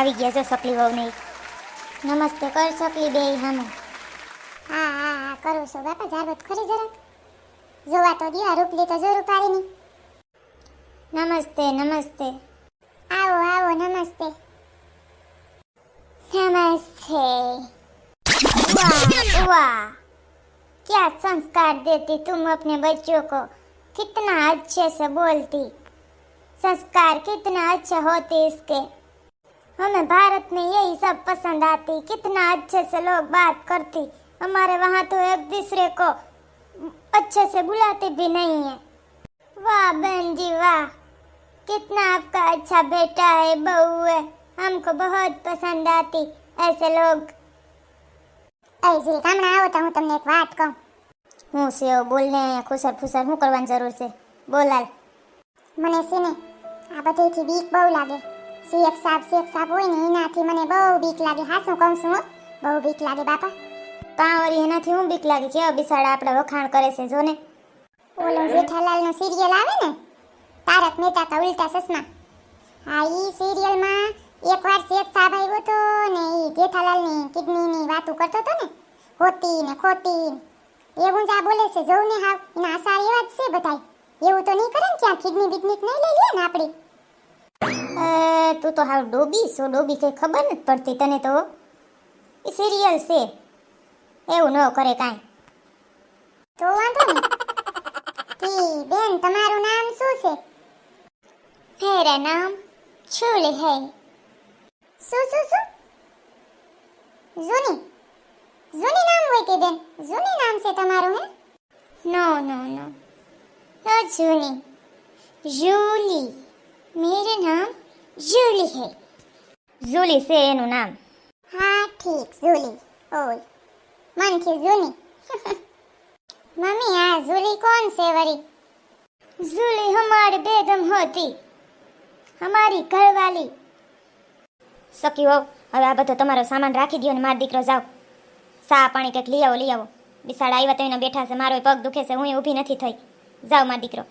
આવી ગયા છો સકલી વહુ નહીં. નમસ્તે કર સકલી બે હામો. હા હા હા કરું છું બાપા જારવત ખરી જરાક જોવા તો દિયા રૂપલી તો જો રૂપારીની. નમસ્તે નમસ્તે. આવો આવો નમસ્તે. नमस्ते। वाह वाह, क्या संस्कार देती तुम अपने बच्चों को, कितना अच्छे से बोलती, संस्कार कितना अच्छा होते इसके, हमें भारत में यही सब पसंद आती, कितना अच्छे से लोग बात करती, हमारे वहाँ तो एक दूसरे को अच्छे से बुलाते भी नहीं है। वाह बहन जी वाह, कितना आपका अच्छा बेटा है, बहू है, हमको बहुत पसंद आती ऐसे लोग। ऐसे કામણા આવો તો હું તમને એક વાત કહું. હું છે બોલને ખુશર ફુસર શું કરવાની જરૂર છે, બોલાલ. મને છે ને આ બધેથી બીક બહુ લાગે. શેખ સાહેબ હોય ને એનાથી મને બહુ બીક લાગે. હા શું કહું છું, બહુ બીક લાગે બાપા. કાંવરી એનાથી હું બીક લાગે, કેવા બિસાડા આપણે વખાણ કરે છે જો ને. ઓલો જેઠાલાલનો સિરિયલ આવે ને તારક મહેતા કા ઉલ્ટા ચશ્મા, હા ઈ સિરિયલમાં એકવાર શેખ સાહેબ આવ્યો તો ને ઈ જેઠાલાલની કિડનીની વાતો કરતો હતો ને, હોતી ને ખોતી એવું જ આ બોલે છે. જોઉં ને હાવ એના આસાર એવા જ છે બધાય. એવું તો નહીં કરે ને ક્યાં કિડની બિડની નહીં લઈ લે ને આપણી. તું તો હાવ ડોબી છો, ડોબી કઈ ખબર નથી પડતી તને તો. એ સિરિયલ છે, એવું ન કરે કાંઈ. તો વાંધો ને. કી બેન તમારું નામ શું છે? मेरा नाम छूली है. શું જૂની નામ હોય કે બેન? જૂની નામ છે તમારું હે? No no no no Julie, Julie, मेरे नाम जूली है. जूली છે એનું નામ. હા ઠીક જૂલી. ઓય મનથી જૂની. મમ્મી આ જૂલી કોણ છે વરી? जूली हमारी बेगम होती, हमारी घरवाली. સખી હો, હવે આ બધો તમારો સામાન રાખી દો ને મારો દીકરો જાઓ. સા પાણી કંઈક લઈ આવો. બિસાડા આવ્યા તો એના બેઠા છે, મારો પગ દુખે છે, હું ઊભી નથી થઈ. જાઓ મારો દીકરો.